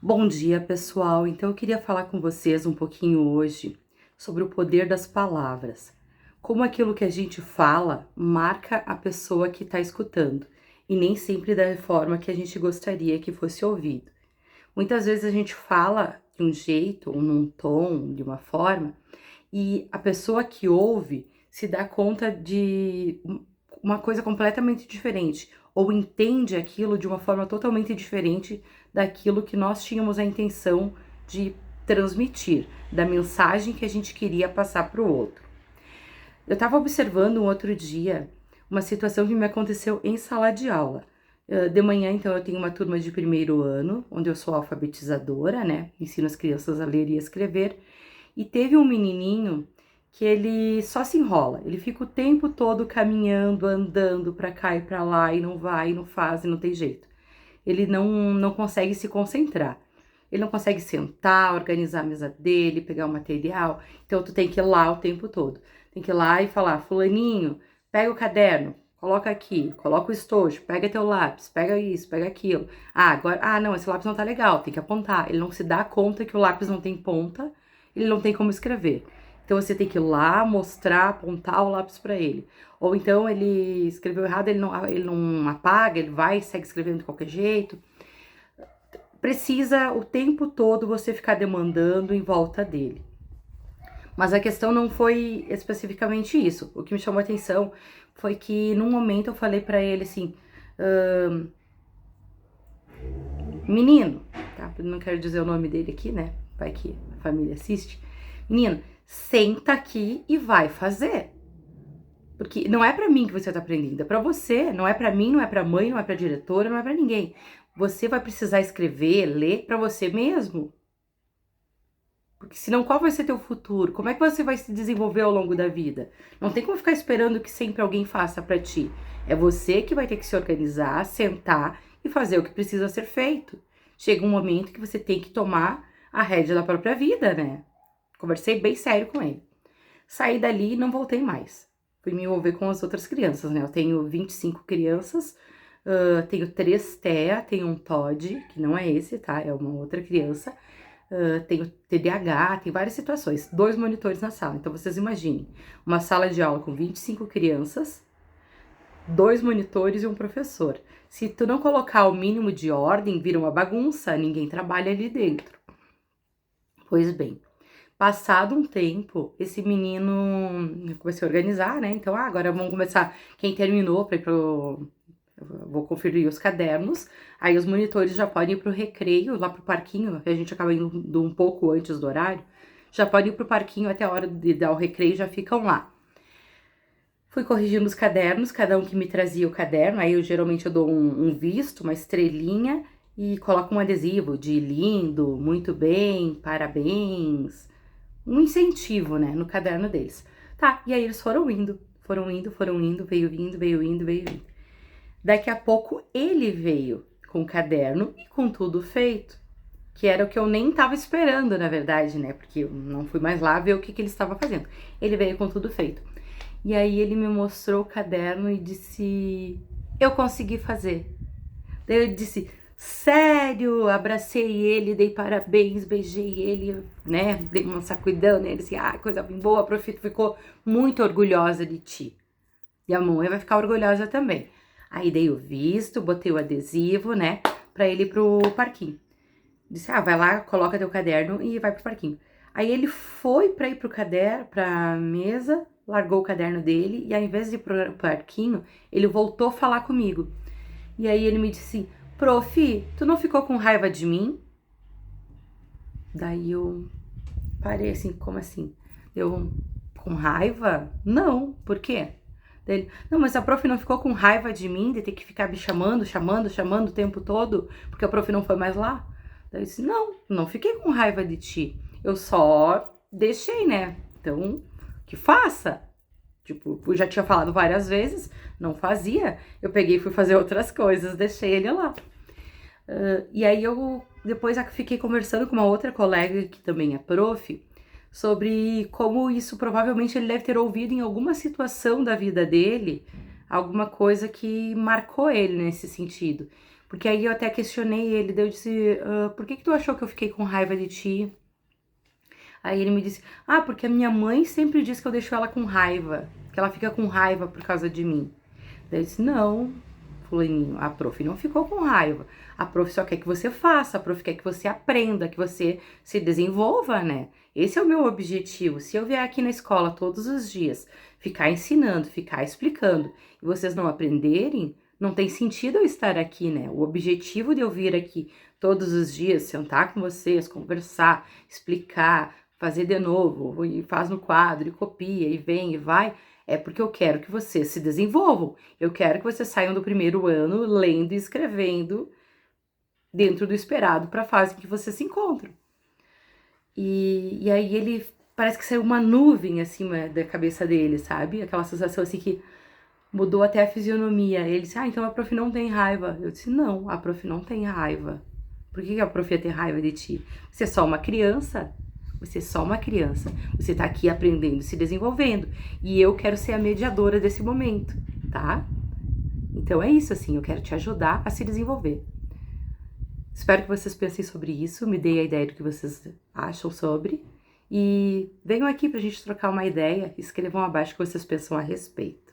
Bom dia, pessoal. Então, eu queria falar com vocês um pouquinho hoje sobre o poder das palavras. Como aquilo que a gente fala marca a pessoa que está escutando e nem sempre da forma que a gente gostaria que fosse ouvido. Muitas vezes a gente fala de um jeito, ou num tom, de uma forma, e a pessoa que ouve se dá conta de uma coisa completamente diferente, ou entende aquilo de uma forma totalmente diferente daquilo que nós tínhamos a intenção de transmitir, da mensagem que a gente queria passar para o outro. Eu estava observando um outro dia uma situação que me aconteceu em sala de aula. De manhã, então, eu tenho uma turma de primeiro ano, onde eu sou alfabetizadora, né? Ensino as crianças a ler e a escrever. E teve um menininho que ele só se enrola, ele fica o tempo todo caminhando, andando pra cá e pra lá, e não vai, e não faz, e não tem jeito. Ele não consegue se concentrar. Ele não consegue sentar, organizar a mesa dele, pegar o material. Então, tu tem que ir lá o tempo todo. Tem que ir lá e falar, fulaninho, pega o caderno, coloca aqui, coloca o estojo, pega teu lápis, pega isso, pega aquilo. Não, esse lápis não tá legal, tem que apontar. Ele não se dá conta que o lápis não tem ponta, ele não tem como escrever. Então, você tem que ir lá, mostrar, apontar o lápis para ele. Ou então, ele escreveu errado, ele não apaga, ele vai e segue escrevendo de qualquer jeito. Precisa o tempo todo você ficar demandando em volta dele. Mas a questão não foi especificamente isso. O que me chamou a atenção foi que num momento eu falei para ele assim, menino, tá? Não quero dizer o nome dele aqui, né? Vai que a família assiste. Menino, senta aqui e vai fazer. Porque não é para mim que você tá aprendendo, é para você, não é para mim, não é para mãe, não é para diretora, não é para ninguém. Você vai precisar escrever, ler para você mesmo. Porque senão qual vai ser teu futuro? Como é que você vai se desenvolver ao longo da vida? Não tem como ficar esperando que sempre alguém faça para ti. É você que vai ter que se organizar, sentar e fazer o que precisa ser feito. Chega um momento que você tem que tomar a rédea da própria vida, né? Conversei bem sério com ele. Saí dali e não voltei mais. Fui me envolver com as outras crianças, né? Eu tenho 25 crianças, tenho 3 TEA, tenho um TOD, que não é esse, tá? É uma outra criança. Tenho TDAH, tem várias situações. 2 monitores na sala. Então, vocês imaginem, uma sala de aula com 25 crianças, 2 monitores e um professor. Se tu não colocar o mínimo de ordem, vira uma bagunça, ninguém trabalha ali dentro. Pois bem, passado um tempo, esse menino comecei a organizar, né? Então, agora vamos começar. Quem terminou para ir pro. Eu vou conferir os cadernos. Aí os monitores já podem ir pro recreio, lá pro parquinho, que a gente acaba indo um pouco antes do horário. Já podem ir pro parquinho até a hora de dar o recreio, já ficam lá. Fui corrigindo os cadernos, cada um que me trazia o caderno. Aí eu dou um visto, uma estrelinha e coloco um adesivo de lindo, muito bem, parabéns, um incentivo, né, no caderno deles. Tá, e aí eles foram indo, veio vindo, veio indo, veio indo. Daqui a pouco ele veio com o caderno e com tudo feito, que era o que eu nem tava esperando, na verdade, né, porque eu não fui mais lá ver o que ele estava fazendo. Ele veio com tudo feito. E aí ele me mostrou o caderno e disse, eu consegui fazer. Daí eu disse, sério? Abracei ele, dei parabéns, beijei ele, né? Dei uma sacudão nele, assim, coisa bem boa, a prof ficou muito orgulhosa de ti. E a mãe vai ficar orgulhosa também. Aí dei o visto, botei o adesivo, né, pra ele ir pro parquinho. Disse, vai lá, coloca teu caderno e vai pro parquinho. Aí ele foi pra ir pro caderno, pra mesa, largou o caderno dele e ao invés de ir pro parquinho, ele voltou a falar comigo. E aí ele me disse assim, prof, tu não ficou com raiva de mim? Daí eu parei assim, como assim? Eu, com raiva? Não, por quê? Daí ele, não, mas a prof não ficou com raiva de mim, de ter que ficar me chamando o tempo todo, porque a prof não foi mais lá? Daí eu disse, não fiquei com raiva de ti, eu só deixei, né? Então, que faça. Tipo, eu já tinha falado várias vezes, não fazia, eu peguei e fui fazer outras coisas, deixei ele lá. E aí eu depois fiquei conversando com uma outra colega que também é prof, sobre como isso provavelmente ele deve ter ouvido em alguma situação da vida dele, alguma coisa que marcou ele nesse sentido. Porque aí eu até questionei ele, daí eu disse, por que tu achou que eu fiquei com raiva de ti? Aí ele me disse, porque a minha mãe sempre diz que eu deixo ela com raiva, que ela fica com raiva por causa de mim. Daí eu disse, não, fulaninho, a prof não ficou com raiva. A prof só quer que você faça, a prof quer que você aprenda, que você se desenvolva, né? Esse é o meu objetivo. Se eu vier aqui na escola todos os dias, ficar ensinando, ficar explicando, e vocês não aprenderem, não tem sentido eu estar aqui, né? O objetivo de eu vir aqui todos os dias, sentar com vocês, conversar, explicar, fazer de novo, e faz no quadro, e copia, e vem, e vai, é porque eu quero que vocês se desenvolvam. Eu quero que vocês saiam do primeiro ano lendo e escrevendo dentro do esperado para a fase em que vocês se encontram. E aí ele parece que saiu uma nuvem acima da cabeça dele, sabe? Aquela sensação assim que mudou até a fisionomia. Ele disse, então a prof não tem raiva. Eu disse, não, a prof não tem raiva. Por que a prof ia ter raiva de ti? Você é só uma criança. Você é só uma criança. Você tá aqui aprendendo, se desenvolvendo. E eu quero ser a mediadora desse momento, tá? Então é isso, assim, eu quero te ajudar a se desenvolver. Espero que vocês pensem sobre isso, me deem a ideia do que vocês acham sobre. E venham aqui pra gente trocar uma ideia, escrevam abaixo o que vocês pensam a respeito.